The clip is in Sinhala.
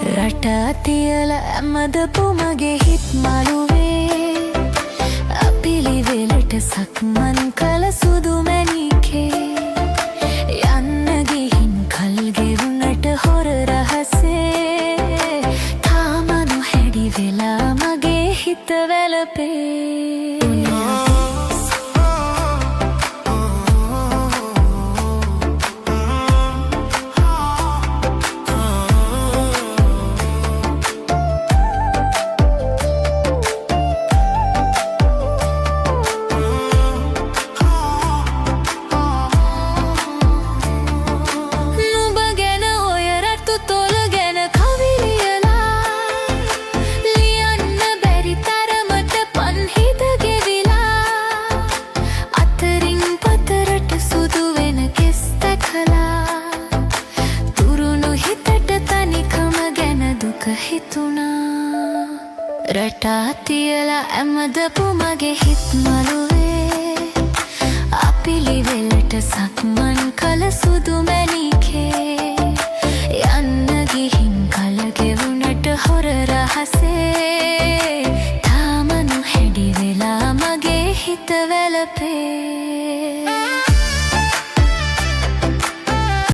රට තියල ඇමදපු මගේ හිත් මළුවේ අපිලිවෙලට සක්මන් කළ සුදු මැණිකේ යන්න ගිහින් කල් ගෙවුනට හොර රහසේ තාම නොහැඩි වෙලා මගේ හිත වැළපේ රටා තියලා ඇමදපු මගේ හිත් මළුවේ අපිලිවෙලට සක්මන් කළ සුදු මැණිකේ යන්න ගිහින් කල ගෙවුනට හොර රහසේ තාම නොහැඩි වෙලා මගේ හිත වැළපේ